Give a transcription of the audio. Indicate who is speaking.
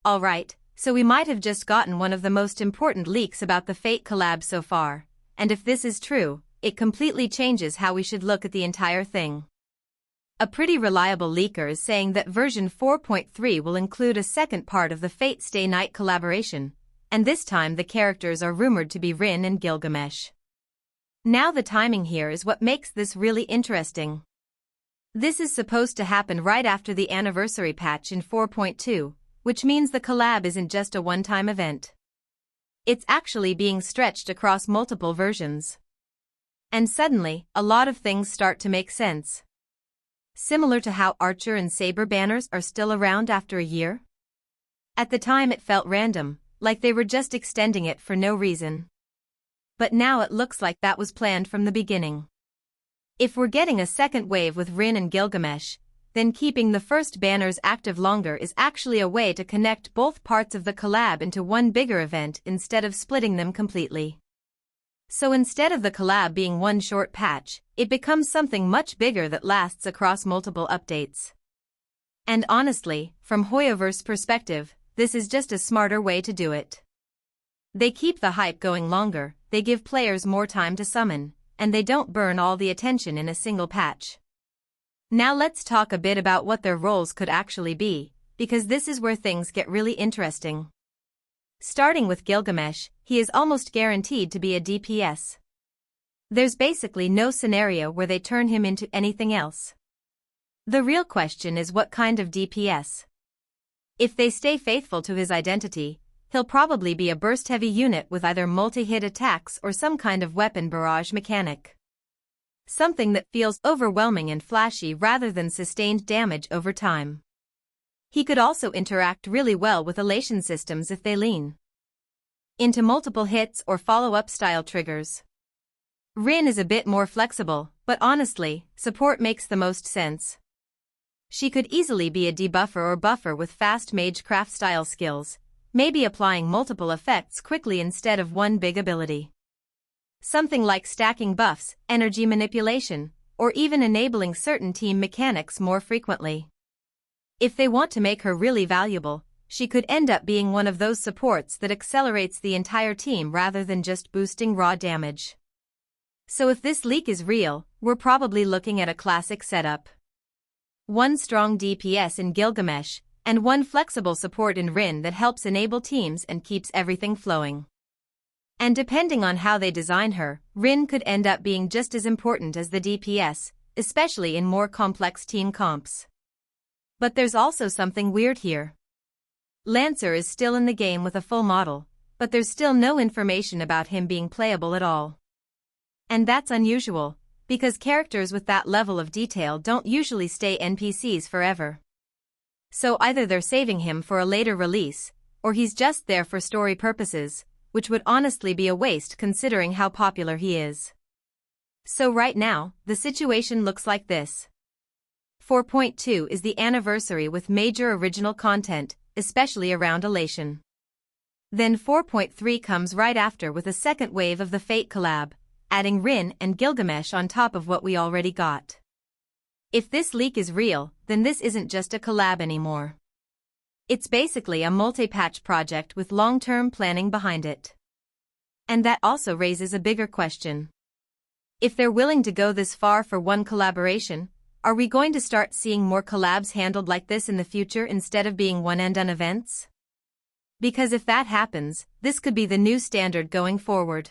Speaker 1: Alright, so we might have just gotten one of the most important leaks about the Fate collab so far, and if this is true, it completely changes how we should look at the entire thing. A pretty reliable leaker is saying that version 4.3 will include a second part of the Fate Stay Night collaboration, and this time the characters are rumored to be Rin and Gilgamesh. Now the timing here is what makes this really interesting. This is supposed to happen right after the anniversary patch in 4.2, which means the collab isn't just a one-time event. It's actually being stretched across multiple versions. And suddenly, a lot of things start to make sense. Similar to how Archer and Saber banners are still around after a year. At the time it felt random, like they were just extending it for no reason. But now it looks like that was planned from the beginning. If we're getting a second wave with Rin and Gilgamesh, then keeping the first banners active longer is actually a way to connect both parts of the collab into one bigger event instead of splitting them completely. So instead of the collab being one short patch, it becomes something much bigger that lasts across multiple updates. And honestly, from Hoyoverse perspective, this is just a smarter way to do it. They keep the hype going longer, they give players more time to summon, and they don't burn all the attention in a single patch. Now let's talk a bit about what their roles could actually be, because this is where things get really interesting. Starting with Gilgamesh, he is almost guaranteed to be a DPS. There's basically no scenario where they turn him into anything else. The real question is what kind of DPS. If they stay faithful to his identity, he'll probably be a burst-heavy unit with either multi-hit attacks or some kind of weapon barrage mechanic. Something that feels overwhelming and flashy rather than sustained damage over time. He could also interact really well with elation systems if they lean into multiple hits or follow-up style triggers. Rin is a bit more flexible, but honestly, support makes the most sense. She could easily be a debuffer or buffer with fast magecraft style skills, maybe applying multiple effects quickly instead of one big ability. Something like stacking buffs, energy manipulation, or even enabling certain team mechanics more frequently. If they want to make her really valuable, she could end up being one of those supports that accelerates the entire team rather than just boosting raw damage. So if this leak is real, we're probably looking at a classic setup. One strong DPS in Gilgamesh, and one flexible support in Rin that helps enable teams and keeps everything flowing. And depending on how they design her, Rin could end up being just as important as the DPS, especially in more complex team comps. But there's also something weird here. Lancer is still in the game with a full model, but there's still no information about him being playable at all. And that's unusual, because characters with that level of detail don't usually stay NPCs forever. So either they're saving him for a later release, or he's just there for story purposes, which would honestly be a waste considering how popular he is. So right now, the situation looks like this. 4.2 is the anniversary with major original content, especially around elation. Then 4.3 comes right after with a second wave of the Fate collab, adding Rin and Gilgamesh on top of what we already got. If this leak is real, then this isn't just a collab anymore. It's basically a multi-patch project with long-term planning behind it. And that also raises a bigger question. If they're willing to go this far for one collaboration, are we going to start seeing more collabs handled like this in the future instead of being one-and-done events? Because if that happens, this could be the new standard going forward.